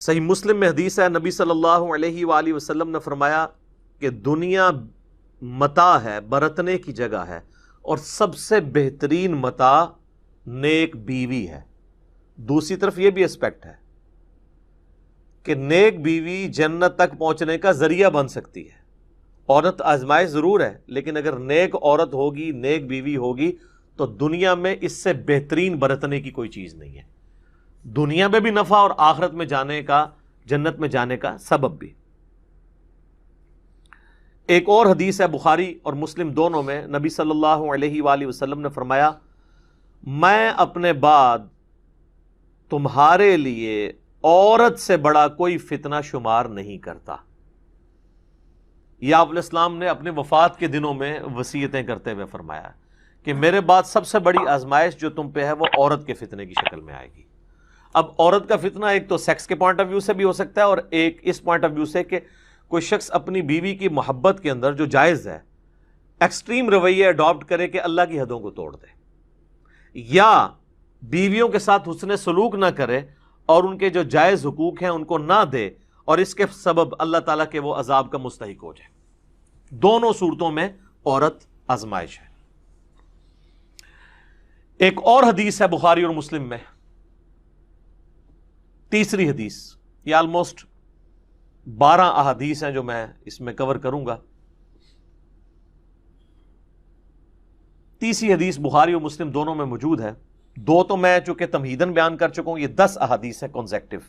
صحیح مسلم میں حدیث ہے، نبی صلی اللہ علیہ وآلہ وسلم نے فرمایا کہ دنیا متاع ہے، برتنے کی جگہ ہے، اور سب سے بہترین متاع نیک بیوی ہے۔ دوسری طرف یہ بھی اسپیکٹ ہے کہ نیک بیوی جنت تک پہنچنے کا ذریعہ بن سکتی ہے۔ عورت آزمائش ضرور ہے، لیکن اگر نیک عورت ہوگی، نیک بیوی ہوگی، تو دنیا میں اس سے بہترین برتنے کی کوئی چیز نہیں ہے، دنیا میں بھی نفع اور آخرت میں جانے کا، جنت میں جانے کا سبب بھی۔ ایک اور حدیث ہے بخاری اور مسلم دونوں میں، نبی صلی اللہ علیہ وآلہ وسلم نے فرمایا، میں اپنے بعد تمہارے لیے عورت سے بڑا کوئی فتنہ شمار نہیں کرتا۔ یہ آپ علیہ السلام نے اپنے وفات کے دنوں میں وصیتیں کرتے ہوئے فرمایا کہ میرے بعد سب سے بڑی آزمائش جو تم پہ ہے وہ عورت کے فتنے کی شکل میں آئے گی۔ اب عورت کا فتنہ ایک تو سیکس کے پوائنٹ آف ویو سے بھی ہو سکتا ہے، اور ایک اس پوائنٹ آف ویو سے کہ کوئی شخص اپنی بیوی کی محبت کے اندر جو جائز ہے ایکسٹریم رویے اڈاپٹ کرے کہ اللہ کی حدوں کو توڑ دے، یا بیویوں کے ساتھ حسن سلوک نہ کرے اور ان کے جو جائز حقوق ہیں ان کو نہ دے، اور اس کے سبب اللہ تعالیٰ کے وہ عذاب کا مستحق ہو جائے۔ دونوں صورتوں میں عورت آزمائش ہے۔ ایک اور حدیث ہے بخاری اور مسلم میں، تیسری حدیث، یہ آلموسٹ 12 احادیث ہیں جو میں اس میں کور کروں گا۔ تیسری حدیث بخاری اور مسلم دونوں میں موجود ہے، دو تو میں چونکہ تمہیدن بیان کر چکا ہوں، یہ 10 احادیث ہے کانزیکٹیو،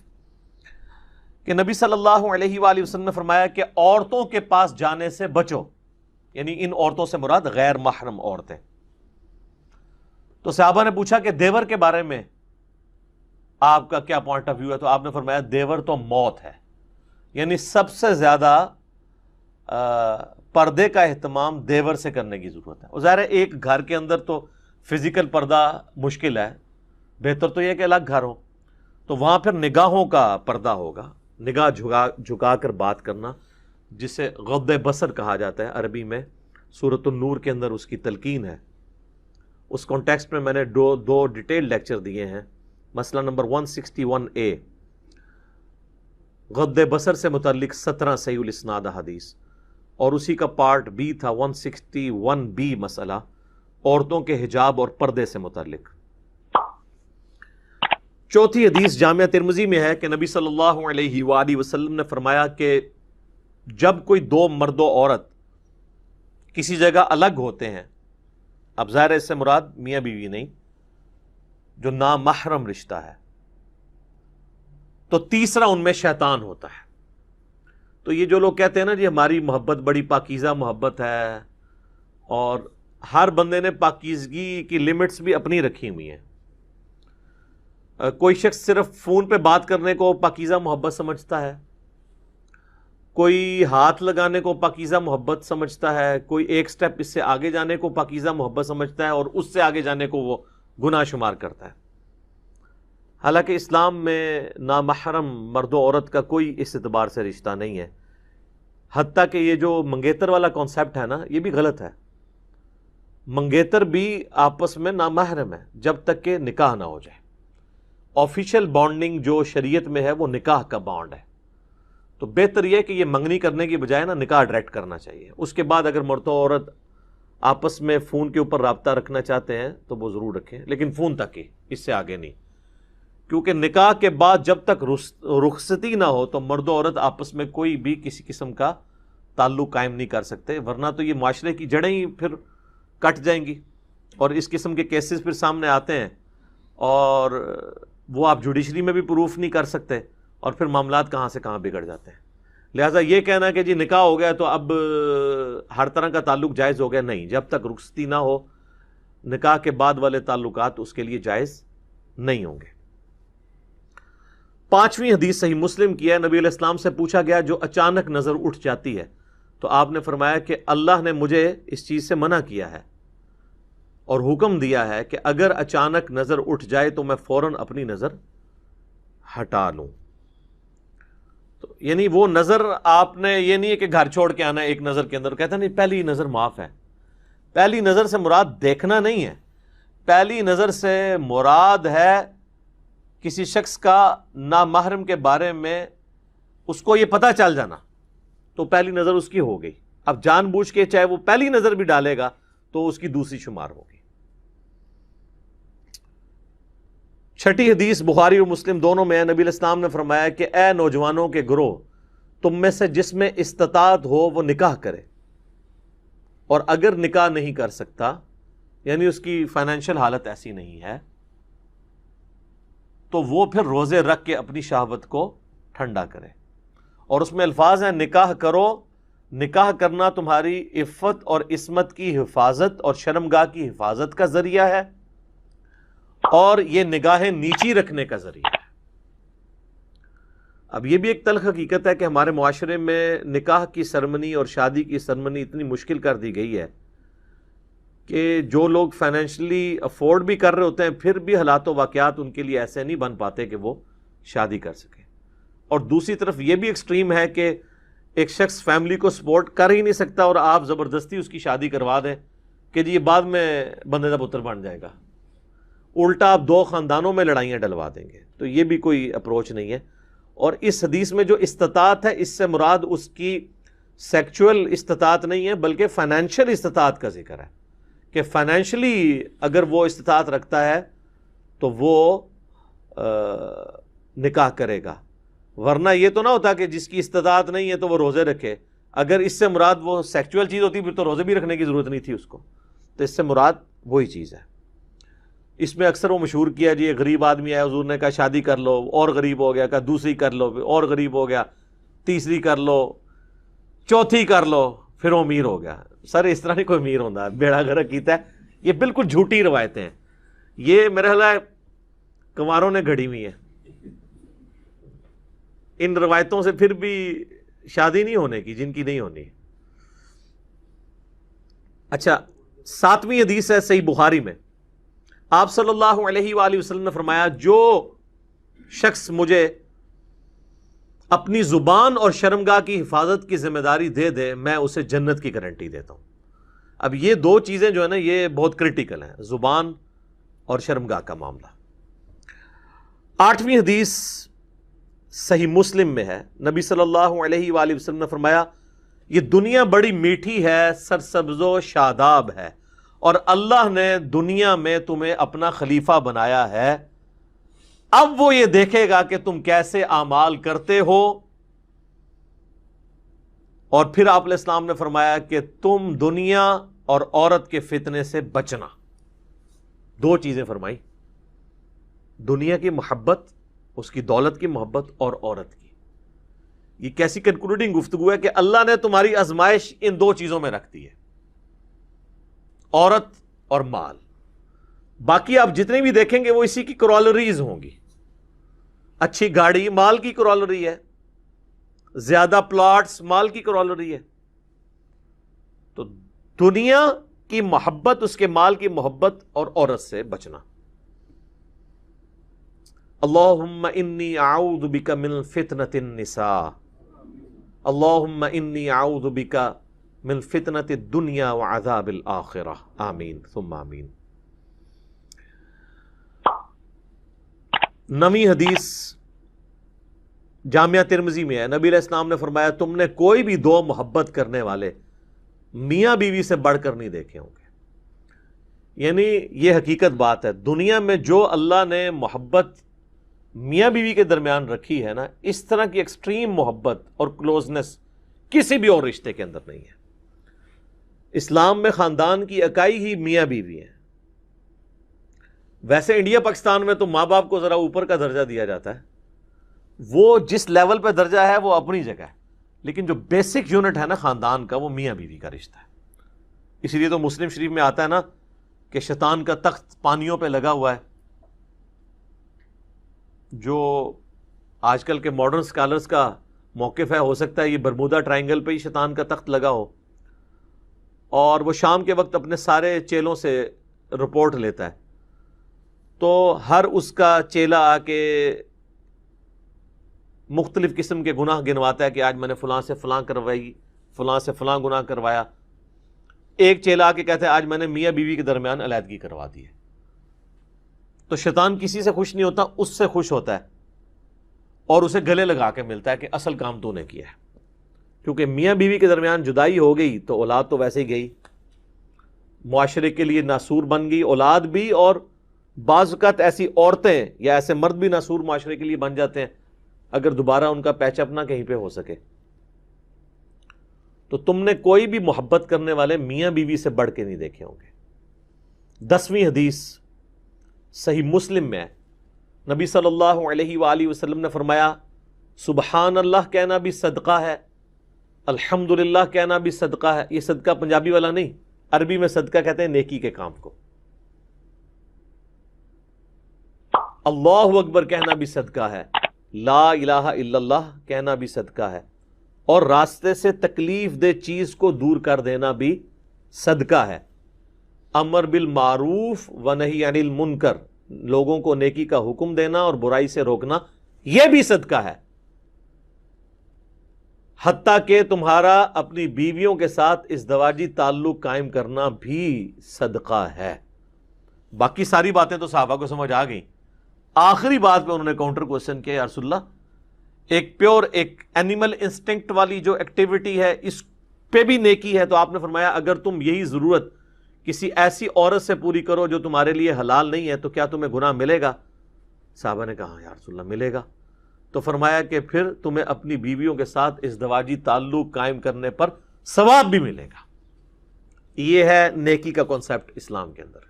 کہ نبی صلی اللہ علیہ وآلہ وسلم نے فرمایا کہ عورتوں کے پاس جانے سے بچو، یعنی ان عورتوں سے مراد غیر محرم عورتیں۔ تو صحابہ نے پوچھا کہ دیور کے بارے میں آپ کا کیا پوائنٹ آف ویو ہے؟ تو آپ نے فرمایا دیور تو موت ہے، یعنی سب سے زیادہ پردے کا اہتمام دیور سے کرنے کی ضرورت ہے۔ اور ظاہر ہے ایک گھر کے اندر تو فزیکل پردہ مشکل ہے، بہتر تو یہ کہ الگ گھر ہو، تو وہاں پھر نگاہوں کا پردہ ہوگا، نگاہ جھکا کر بات کرنا، جسے غض بصر کہا جاتا ہے عربی میں۔ سورۃ النور کے اندر اس کی تلقین ہے، اس کانٹیکسٹ میں میں نے دو ڈیٹیل لیکچر دیے ہیں۔ مسئلہ نمبر 161A، غض بصر سے متعلق 17 صحیح الاسناد حدیث، اور اسی کا پارٹ B تھا 161B، مسئلہ عورتوں کے حجاب اور پردے سے متعلق۔ چوتھی حدیث جامعہ ترمذی میں ہے کہ نبی صلی اللہ علیہ وآلہ وسلم نے فرمایا کہ جب کوئی دو مرد و عورت کسی جگہ الگ ہوتے ہیں، اب ظاہر ہے اس سے مراد میاں بیوی نہیں، جو نامحرم رشتہ ہے، تو تیسرا ان میں شیطان ہوتا ہے۔ تو یہ جو لوگ کہتے ہیں نا جی ہماری محبت بڑی پاکیزہ محبت ہے، اور ہر بندے نے پاکیزگی کی لمٹس بھی اپنی رکھی ہوئی ہیں۔ کوئی شخص صرف فون پہ بات کرنے کو پاکیزہ محبت سمجھتا ہے، کوئی ہاتھ لگانے کو پاکیزہ محبت سمجھتا ہے، کوئی ایک سٹیپ اس سے آگے جانے کو پاکیزہ محبت سمجھتا ہے، اور اس سے آگے جانے کو وہ گناہ شمار کرتا ہے۔ حالانکہ اسلام میں نامحرم مرد و عورت کا کوئی اس اعتبار سے رشتہ نہیں ہے، حتیٰ کہ یہ جو منگیتر والا کانسیپٹ ہے نا، یہ بھی غلط ہے۔ منگیتر بھی آپس میں نامحرم ہے جب تک کہ نکاح نہ ہو جائے۔ آفیشیل بانڈنگ جو شریعت میں ہے وہ نکاح کا بانڈ ہے، تو بہتر یہ کہ یہ منگنی کرنے کی بجائے نا نکاح ڈائریکٹ کرنا چاہیے۔ اس کے بعد اگر مرد و عورت آپس میں فون کے اوپر رابطہ رکھنا چاہتے ہیں تو وہ ضرور رکھیں، لیکن فون تک ہی، اس سے آگے نہیں، کیونکہ نکاح کے بعد جب تک رخصتی نہ ہو تو مرد و عورت آپس میں کوئی بھی کسی قسم کا تعلق قائم نہیں کر سکتے، ورنہ تو یہ معاشرے کی جڑیں ہی پھر کٹ جائیں گی، اور اس قسم کے کیسز پھر سامنے آتے ہیں، اور وہ آپ جوڈیشری میں بھی پروف نہیں کر سکتے، اور پھر معاملات کہاں سے کہاں بگڑ جاتے ہیں۔ لہٰذا یہ کہنا کہ جی نکاح ہو گیا تو اب ہر طرح کا تعلق جائز ہو گیا، نہیں، جب تک رخصتی نہ ہو نکاح کے بعد والے تعلقات اس کے لیے جائز نہیں ہوں گے۔ پانچویں حدیث صحیح مسلم کی ہے، نبی علیہ السلام سے پوچھا گیا جو اچانک نظر اٹھ جاتی ہے، تو آپ نے فرمایا کہ اللہ نے مجھے اس چیز سے منع کیا ہے اور حکم دیا ہے کہ اگر اچانک نظر اٹھ جائے تو میں فوراً اپنی نظر ہٹا لوں۔ تو یعنی وہ نظر آپ نے یہ نہیں ہے کہ گھر چھوڑ کے آنا ہے ایک نظر کے اندر، کہتا نہیں پہلی نظر معاف ہے۔ پہلی نظر سے مراد دیکھنا نہیں ہے، پہلی نظر سے مراد ہے کسی شخص کا نامحرم کے بارے میں اس کو یہ پتہ چل جانا تو پہلی نظر اس کی ہو گئی. اب جان بوجھ کے چاہے وہ پہلی نظر بھی ڈالے گا تو اس کی دوسری شمار ہوگی. چھٹی حدیث بخاری اور مسلم دونوں میں نبی علیہ السلام نے فرمایا کہ اے نوجوانوں کے گروہ، تم میں سے جس میں استطاعت ہو وہ نکاح کرے، اور اگر نکاح نہیں کر سکتا، یعنی اس کی فائنینشیل حالت ایسی نہیں ہے، تو وہ پھر روزے رکھ کے اپنی شہوت کو ٹھنڈا کرے. اور اس میں الفاظ ہیں نکاح کرو. نکاح کرنا تمہاری عفت اور عصمت کی حفاظت اور شرمگاہ کی حفاظت کا ذریعہ ہے، اور یہ نگاہیں نیچی رکھنے کا ذریعہ ہے. اب یہ بھی ایک تلخ حقیقت ہے کہ ہمارے معاشرے میں نکاح کی سرمنی اور شادی کی سرمنی اتنی مشکل کر دی گئی ہے کہ جو لوگ فائنینشلی افورڈ بھی کر رہے ہوتے ہیں پھر بھی حالات و واقعات ان کے لیے ایسے نہیں بن پاتے کہ وہ شادی کر سکیں. اور دوسری طرف یہ بھی ایکسٹریم ہے کہ ایک شخص فیملی کو سپورٹ کر ہی نہیں سکتا اور آپ زبردستی اس کی شادی کروا دیں کہ جی یہ بعد میں بندے کا پتر بن جائے گا. الٹا آپ دو خاندانوں میں لڑائیاں ڈلوا دیں گے. تو یہ بھی کوئی اپروچ نہیں ہے. اور اس حدیث میں جو استطاعت ہے اس سے مراد اس کی سیکچول استطاعت نہیں ہے بلکہ فائنینشیل استطاعت کا ذکر ہے کہ فائنینشلی اگر وہ استطاعت رکھتا ہے تو وہ نکاح کرے گا. ورنہ یہ تو نہ ہوتا کہ جس کی استطاعت نہیں ہے تو وہ روزے رکھے. اگر اس سے مراد وہ سیکچول چیز ہوتی پھر تو روزے بھی رکھنے کی ضرورت نہیں تھی اس کو. تو اس سے مراد وہی چیز ہے. اس میں اکثر وہ مشہور کیا جی ایک غریب آدمی آیا، حضور نے کہا شادی کر لو، اور غریب ہو گیا، کہا دوسری کر لو، اور غریب ہو گیا، تیسری کر لو، چوتھی کر لو، پھر وہ امیر ہو گیا. سر اس طرح نہیں کوئی امیر ہوتا، بیڑا گرک کیتا ہے. یہ بالکل جھوٹی روایتیں ہیں. یہ میرے خیال ہے کنواروں نے گھڑی ہوئی ہیں. ان روایتوں سے پھر بھی شادی نہیں ہونے کی جن کی نہیں ہونی. اچھا، 7ویں حدیث ہے صحیح بخاری میں. آپ صلی اللہ علیہ وآلہ وسلم نے فرمایا جو شخص مجھے اپنی زبان اور شرمگاہ کی حفاظت کی ذمہ داری دے دے میں اسے جنت کی گارنٹی دیتا ہوں. اب یہ دو چیزیں جو ہے نا یہ بہت کریٹیکل ہیں، زبان اور شرمگاہ کا معاملہ. 8ویں حدیث صحیح مسلم میں ہے. نبی صلی اللہ علیہ وآلہ وسلم نے فرمایا یہ دنیا بڑی میٹھی ہے، سرسبز و شاداب ہے، اور اللہ نے دنیا میں تمہیں اپنا خلیفہ بنایا ہے. اب وہ یہ دیکھے گا کہ تم کیسے اعمال کرتے ہو. اور پھر آپ علیہ السلام نے فرمایا کہ تم دنیا اور عورت کے فتنے سے بچنا. دو چیزیں فرمائی، دنیا کی محبت، اس کی دولت کی محبت، اور عورت کی. یہ کیسی کنکلوڈنگ گفتگو ہے کہ اللہ نے تمہاری آزمائش ان دو چیزوں میں رکھ دی ہے، عورت اور مال. باقی آپ جتنے بھی دیکھیں گے وہ اسی کی کرولریز ہوں گی. اچھی گاڑی مال کی کرولری ہے، زیادہ پلاٹس مال کی کرولری ہے. تو دنیا کی محبت، اس کے مال کی محبت اور عورت سے بچنا. اللہم انی اعوذ بک من فتنۃ النساء، اللہم انی اعوذ بک من فتنۃ الدنیا وعذاب الآخرہ، آمین ثم آمین. 9ویں حدیث جامعہ ترمذی میں ہے. نبی علیہ السلام نے فرمایا تم نے کوئی بھی دو محبت کرنے والے میاں بیوی سے بڑھ کر نہیں دیکھے ہوں گے. یعنی یہ حقیقت بات ہے، دنیا میں جو اللہ نے محبت میاں بیوی کے درمیان رکھی ہے نا، اس طرح کی ایکسٹریم محبت اور کلوزنس کسی بھی اور رشتے کے اندر نہیں ہے. اسلام میں خاندان کی اکائی ہی میاں بیوی ہیں. ویسے انڈیا پاکستان میں تو ماں باپ کو ذرا اوپر کا درجہ دیا جاتا ہے، وہ جس لیول پہ درجہ ہے وہ اپنی جگہ ہے، لیکن جو بیسک یونٹ ہے نا خاندان کا وہ میاں بیوی کا رشتہ ہے. اسی لیے تو مسلم شریف میں آتا ہے نا کہ شیطان کا تخت پانیوں پہ لگا ہوا ہے. جو آج کل کے ماڈرن سکالرز کا موقف ہے، ہو سکتا ہے یہ برمودا ٹرائنگل پہ ہی شیطان کا تخت لگا ہو، اور وہ شام کے وقت اپنے سارے چیلوں سے رپورٹ لیتا ہے. تو ہر اس کا چیلا آ کے مختلف قسم کے گناہ گنواتا ہے کہ آج میں نے فلاں سے فلاں کروائی، فلاں سے فلاں گناہ کروایا. ایک چیلا آ کے کہتا ہے آج میں نے میاں بیوی کے درمیان علیحدگی کروا دی ہے. تو شیطان کسی سے خوش نہیں ہوتا، اس سے خوش ہوتا ہے اور اسے گلے لگا کے ملتا ہے کہ اصل کام تو نے کیا ہے. کیونکہ میاں بیوی کے درمیان جدائی ہو گئی تو اولاد تو ویسے ہی گئی، معاشرے کے لیے ناسور بن گئی اولاد بھی، اور بعض اوقات ایسی عورتیں یا ایسے مرد بھی ناسور معاشرے کے لیے بن جاتے ہیں اگر دوبارہ ان کا پیچ اپ نہ کہیں پہ ہو سکے. تو تم نے کوئی بھی محبت کرنے والے میاں بیوی سے بڑھ کے نہیں دیکھے ہوں گے. 10ویں حدیث صحیح مسلم میں ہے، نبی صلی اللہ علیہ وآلہ وسلم نے فرمایا سبحان اللہ کہنا بھی صدقہ ہے، الحمدللہ کہنا بھی صدقہ ہے. یہ صدقہ پنجابی والا نہیں، عربی میں صدقہ کہتے ہیں نیکی کے کام کو. اللہ اکبر کہنا بھی صدقہ ہے، لا الہ الا اللہ کہنا بھی صدقہ ہے، اور راستے سے تکلیف دہ چیز کو دور کر دینا بھی صدقہ ہے. امر بالمعروف و نہی عن المنکر، لوگوں کو نیکی کا حکم دینا اور برائی سے روکنا، یہ بھی صدقہ ہے. حتیٰ کہ تمہارا اپنی بیویوں کے ساتھ ازدواجی تعلق قائم کرنا بھی صدقہ ہے. باقی ساری باتیں تو صحابہ کو سمجھ آ گئیں. آخری بات پہ انہوں نے کاؤنٹر کوسچن کیا، یا رسول اللہ ایک پیور ایک اینیمل انسٹنکٹ والی جو ایکٹیویٹی ہے اس پہ بھی نیکی ہے، تو آپ نے فرمایا اگر تم یہی ضرورت کسی ایسی عورت سے پوری کرو جو تمہارے لیے حلال نہیں ہے تو کیا تمہیں گناہ ملے گا؟ صحابہ نے کہا یا رسول اللہ ملے گا. تو فرمایا کہ پھر تمہیں اپنی بیویوں کے ساتھ ازدواجی تعلق قائم کرنے پر ثواب بھی ملے گا. یہ ہے نیکی کا کانسیپٹ اسلام کے اندر.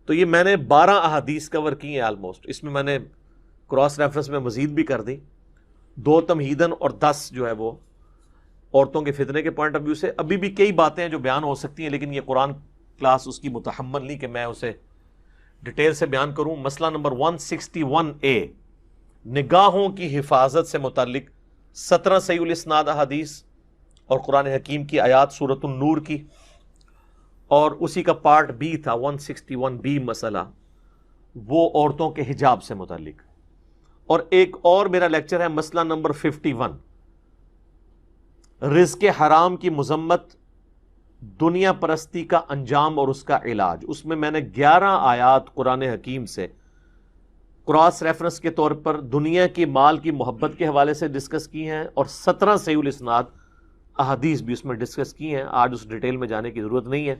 تو یہ میں نے 12 احادیث کور کی ہیں آلموسٹ. اس میں نے کراس ریفرنس میں مزید بھی کر دی، 2 تمہیدن اور 10 جو ہے وہ عورتوں کے فتنے کے پوائنٹ آف ویو سے. ابھی بھی کئی باتیں جو بیان ہو سکتی ہیں لیکن یہ قرآن کلاس اس کی متحمل نہیں کہ میں اسے ڈیٹیل سے بیان کروں. مسئلہ نمبر 161A، نگاہوں کی حفاظت سے متعلق 17 صحیح الاسناد احادیث اور قرآن حکیم کی آیات سورۃ النور کی، اور اسی کا پارٹ بی تھا 161B مسئلہ، وہ عورتوں کے حجاب سے متعلق. اور ایک اور میرا لیکچر ہے مسئلہ نمبر 51، رزق حرام کی مذمت، دنیا پرستی کا انجام اور اس کا علاج. اس میں نے 11 آیات قرآن حکیم سے کراس ریفرنس کے طور پر دنیا کی مال کی محبت کے حوالے سے ڈسکس کی ہیں، اور 17 صحیح الاسناد احادیث بھی اس میں ڈسکس کی ہیں. آج اس ڈیٹیل میں جانے کی ضرورت نہیں ہے.